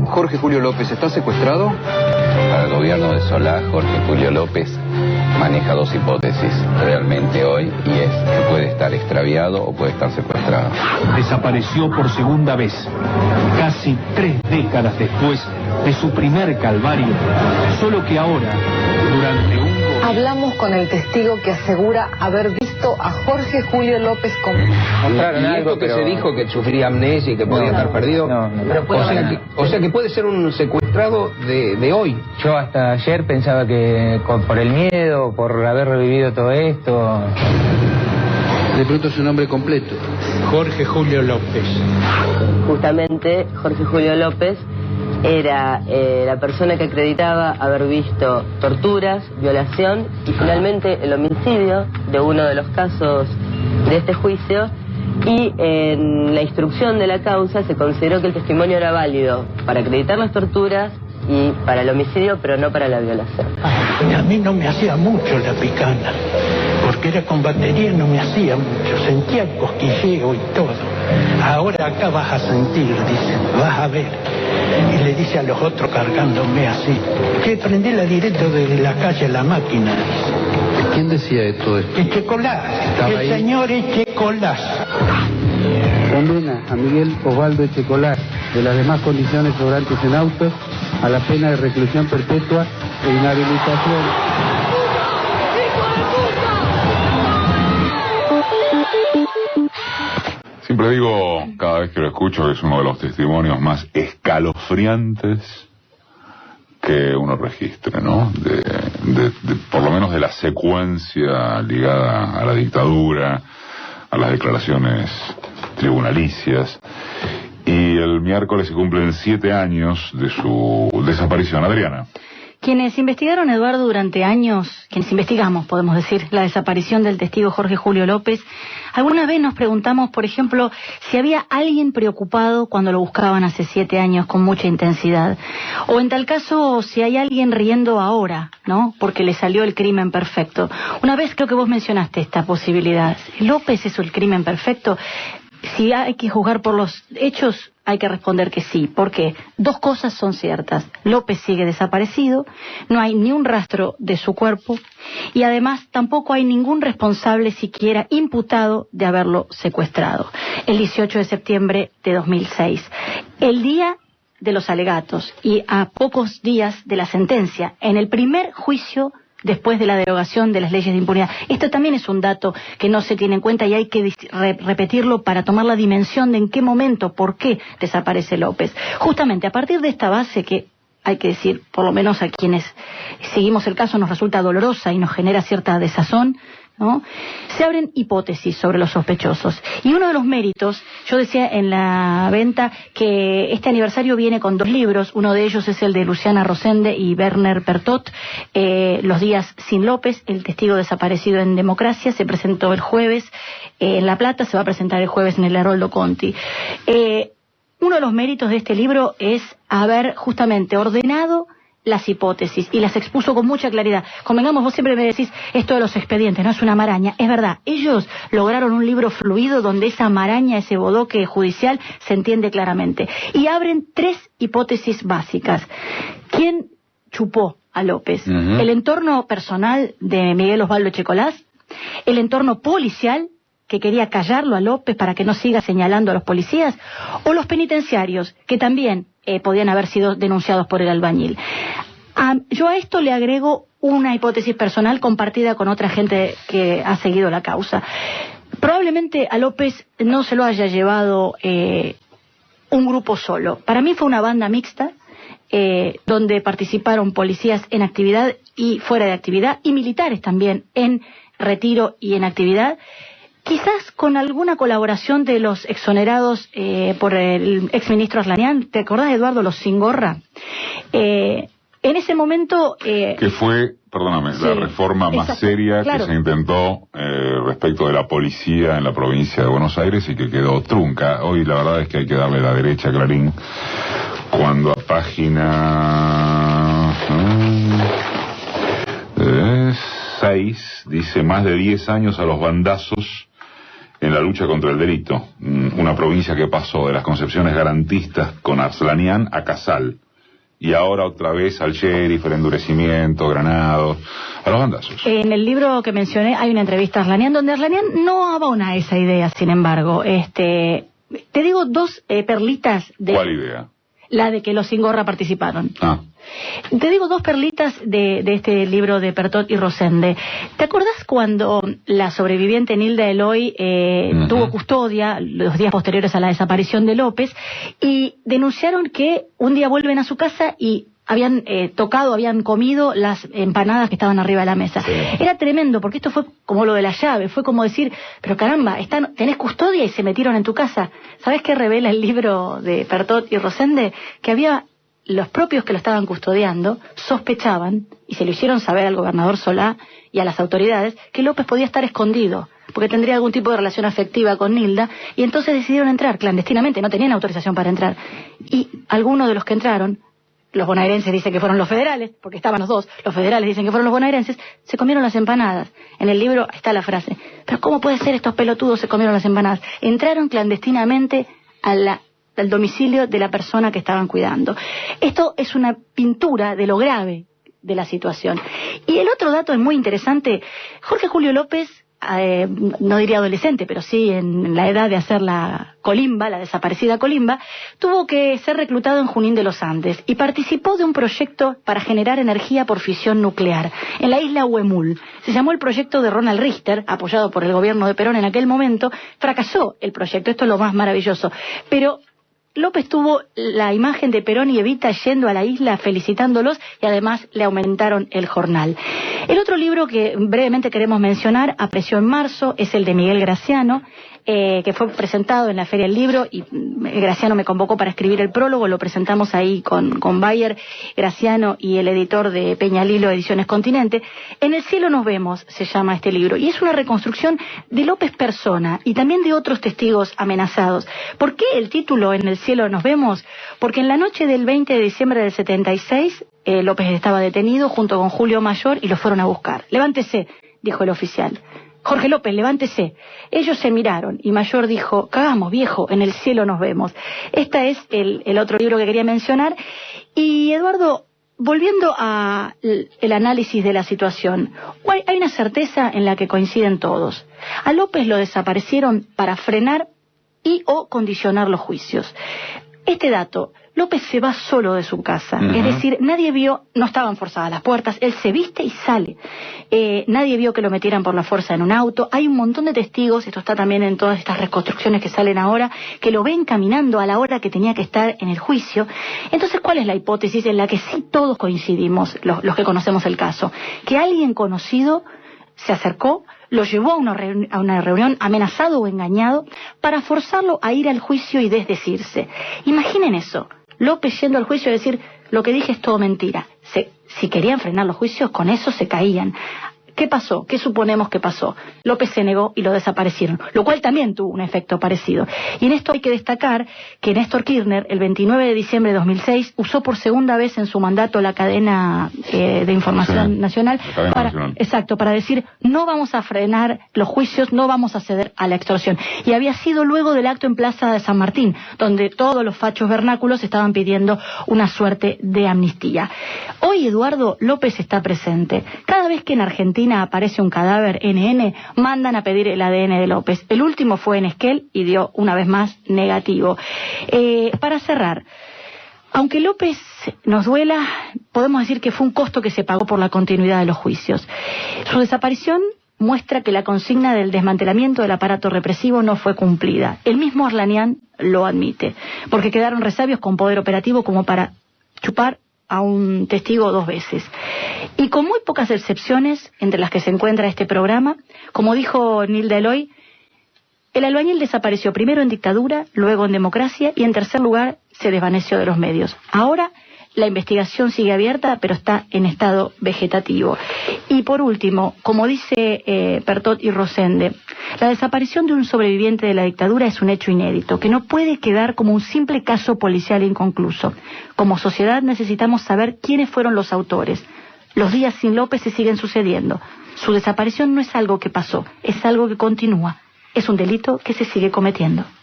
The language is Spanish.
Jorge Julio López está secuestrado? Para el gobierno de Solá, Jorge Julio López maneja dos hipótesis realmente hoy, y es que puede estar extraviado o puede estar secuestrado. Desapareció por segunda vez, casi 3 décadas después de su primer calvario, solo que ahora, durante un... Hablamos con el testigo que asegura haber visto a Jorge Julio López con... Mostraron algo que se dijo que sufría amnesia y que podía estar perdido. O sea que puede ser un secuestrado de hoy. Yo hasta ayer pensaba que por el miedo, por haber revivido todo esto... De pronto su nombre completo. Jorge Julio López. Justamente Jorge Julio López era la persona que acreditaba haber visto torturas, violación y finalmente el homicidio de uno de los casos de este juicio, y en la instrucción de la causa se consideró que el testimonio era válido para acreditar las torturas y para el homicidio, pero no para la violación. A mí no me hacía mucho la picana, porque era con batería, no me hacía mucho, sentía el cosquilleo y todo. Ahora acá vas a sentir, dice, vas a ver. Y le dice a los otros cargándome así, que prendí la directo de la calle La Máquina. ¿Quién decía todo esto? Echecolás, el ahí. Señor Echecolás. Condena a Miguel Osvaldo Echecolás, de las demás condiciones sobrantes en autos, a la pena de reclusión perpetua e inhabilitación. Siempre digo, cada vez que lo escucho, que es uno de los testimonios más escalofriantes que uno registre, ¿no? Por lo menos de la secuencia ligada a la dictadura, a las declaraciones tribunalicias. Y el miércoles se cumplen 7 años de su desaparición. Adriana. Quienes investigaron, Eduardo, durante años, quienes investigamos, podemos decir, la desaparición del testigo Jorge Julio López, alguna vez nos preguntamos, por ejemplo, si había alguien preocupado cuando lo buscaban hace 7 años con mucha intensidad. O en tal caso, si hay alguien riendo ahora, ¿no? Porque le salió el crimen perfecto. Una vez creo que vos mencionaste esta posibilidad. ¿López es el crimen perfecto? Si hay que juzgar por los hechos, hay que responder que sí. ¿Por qué? 2 cosas son ciertas. López sigue desaparecido, no hay ni un rastro de su cuerpo, y además tampoco hay ningún responsable siquiera imputado de haberlo secuestrado. El 18 de septiembre de 2006, el día de los alegatos y a pocos días de la sentencia, en el primer juicio después de la derogación de las leyes de impunidad. Esto también es un dato que no se tiene en cuenta y hay que repetirlo para tomar la dimensión de en qué momento, por qué desaparece López. Justamente a partir de esta base que hay que decir, por lo menos a quienes seguimos el caso nos resulta dolorosa y nos genera cierta desazón, ¿no? Se abren hipótesis sobre los sospechosos. Y uno de los méritos, yo decía en la venta que este aniversario viene con 2 libros, uno de ellos es el de Luciana Rosende y Werner Pertot, Los días sin López, el testigo desaparecido en democracia, se presentó el jueves en La Plata, se va a presentar el jueves en el Haroldo Conti. Uno de los méritos de este libro es haber justamente ordenado las hipótesis y las expuso con mucha claridad. Convengamos, vos siempre me decís esto de los expedientes, no es una maraña. Es verdad, ellos lograron un libro fluido donde esa maraña, ese bodoque judicial se entiende claramente. Y abren 3 hipótesis básicas. ¿Quién chupó a López? El entorno personal de Miguel Osvaldo Echecolás, el entorno policial, que quería callarlo a López para que no siga señalando a los policías, o los penitenciarios, que también podían haber sido denunciados por el albañil. Yo a esto le agrego una hipótesis personal compartida con otra gente que ha seguido la causa. Probablemente a López no se lo haya llevado un grupo solo. Para mí fue una banda mixta, donde participaron policías en actividad y fuera de actividad, y militares también en retiro y en actividad, quizás con alguna colaboración de los exonerados por el exministro Arlanian. ¿Te acordás, Eduardo, los sin gorra? En ese momento... que fue, perdóname, sí, la reforma más seria que se intentó respecto de la policía en la provincia de Buenos Aires y que quedó trunca. Hoy la verdad es que hay que darle la derecha a Clarín cuando a página 6 dice: más de 10 años a los bandazos en la lucha contra el delito. Una provincia que pasó de las concepciones garantistas con Arslanian a Casal. Y ahora otra vez al sheriff, el endurecimiento, Granados, a los bandazos. En el libro que mencioné hay una entrevista a Arslanian donde Arslanian no abona esa idea, sin embargo. Te digo dos perlitas de... ¿Cuál idea? La de que los sin gorra participaron. Te digo dos perlitas de este libro de Pertot y Rosende. ¿Te acordás cuando la sobreviviente Nilda Eloy tuvo custodia los días posteriores a la desaparición de López y denunciaron que un día vuelven a su casa y habían habían comido las empanadas que estaban arriba de la mesa? Sí. Era tremendo, porque esto fue como lo de la llave, fue como decir, pero caramba, tenés custodia y se metieron en tu casa. ¿Sabés qué revela el libro de Pertot y Rosende? Que había los propios que lo estaban custodiando, sospechaban, y se lo hicieron saber al gobernador Solá y a las autoridades, que López podía estar escondido, porque tendría algún tipo de relación afectiva con Nilda, y entonces decidieron entrar clandestinamente, no tenían autorización para entrar. Y algunos de los que entraron, los bonaerenses dicen que fueron los federales, porque estaban los dos, los federales dicen que fueron los bonaerenses, se comieron las empanadas. En el libro está la frase, pero ¿cómo puede ser estos pelotudos se comieron las empanadas? Entraron clandestinamente al domicilio de la persona que estaban cuidando. Esto es una pintura de lo grave de la situación. Y el otro dato es muy interesante. Jorge Julio López, no diría adolescente, pero sí en la edad de hacer la colimba, la desaparecida colimba, tuvo que ser reclutado en Junín de los Andes y participó de un proyecto para generar energía por fisión nuclear en la isla Huemul. Se llamó el proyecto de Ronald Richter, apoyado por el gobierno de Perón en aquel momento. Fracasó el proyecto, esto es lo más maravilloso, pero López tuvo la imagen de Perón y Evita yendo a la isla felicitándolos y además le aumentaron el jornal. El otro libro que brevemente queremos mencionar, apareció en marzo, es el de Miguel Graciano, que fue presentado en la Feria del Libro y Graciano me convocó para escribir el prólogo, lo presentamos ahí con Bayer, Graciano y el editor de Peñalilo Ediciones Continente. En el cielo nos vemos, se llama este libro, y es una reconstrucción de López persona y también de otros testigos amenazados. ¿Por qué el título En el cielo nos vemos? Porque en la noche del 20 de diciembre del 76, López estaba detenido junto con Julio Mayor y lo fueron a buscar. Levántese, dijo el oficial. Jorge López, levántese. Ellos se miraron y Mayor dijo, cagamos viejo, en el cielo nos vemos. Este es el otro libro que quería mencionar. Y Eduardo, volviendo al análisis de la situación, hay una certeza en la que coinciden todos. A López lo desaparecieron para frenar y o condicionar los juicios. Este dato, López se va solo de su casa, es decir, nadie vio, no estaban forzadas las puertas, él se viste y sale. Nadie vio que lo metieran por la fuerza en un auto. Hay un montón de testigos, esto está también en todas estas reconstrucciones que salen ahora, que lo ven caminando a la hora que tenía que estar en el juicio. Entonces, ¿cuál es la hipótesis en la que sí todos coincidimos, los que conocemos el caso? Que alguien conocido se acercó, lo llevó a una reunión amenazado o engañado para forzarlo a ir al juicio y desdecirse. Imaginen eso, López yendo al juicio y decir, lo que dije es todo mentira. Si querían frenar los juicios, con eso se caían. ¿Qué pasó? ¿Qué suponemos que pasó? López se negó y lo desaparecieron, lo cual también tuvo un efecto parecido. Y en esto hay que destacar que Néstor Kirchner, el 29 de diciembre de 2006, usó por segunda vez en su mandato la cadena de información nacional, para decir, no vamos a frenar los juicios, no vamos a ceder a la extorsión. Y había sido luego del acto en Plaza de San Martín, donde todos los fachos vernáculos estaban pidiendo una suerte de amnistía. Hoy, Eduardo, López está presente. Cada vez que en Argentina aparece un cadáver NN, mandan a pedir el ADN de López. El último fue en Esquel y dio una vez más negativo. Para cerrar, aunque López nos duela, podemos decir que fue un costo que se pagó por la continuidad de los juicios. Su desaparición muestra que la consigna del desmantelamiento del aparato represivo no fue cumplida. El mismo Arslanian lo admite, porque quedaron resabios con poder operativo como para chupar a un testigo 2 veces. Y con muy pocas excepciones, entre las que se encuentra este programa, como dijo Nilda Eloy, el albañil desapareció primero en dictadura, luego en democracia y en tercer lugar se desvaneció de los medios. Ahora la investigación sigue abierta, pero está en estado vegetativo. Y por último, como dice Pertot y Rosende, la desaparición de un sobreviviente de la dictadura es un hecho inédito, que no puede quedar como un simple caso policial inconcluso. Como sociedad necesitamos saber quiénes fueron los autores. Los días sin López se siguen sucediendo. Su desaparición no es algo que pasó, es algo que continúa. es un delito que se sigue cometiendo.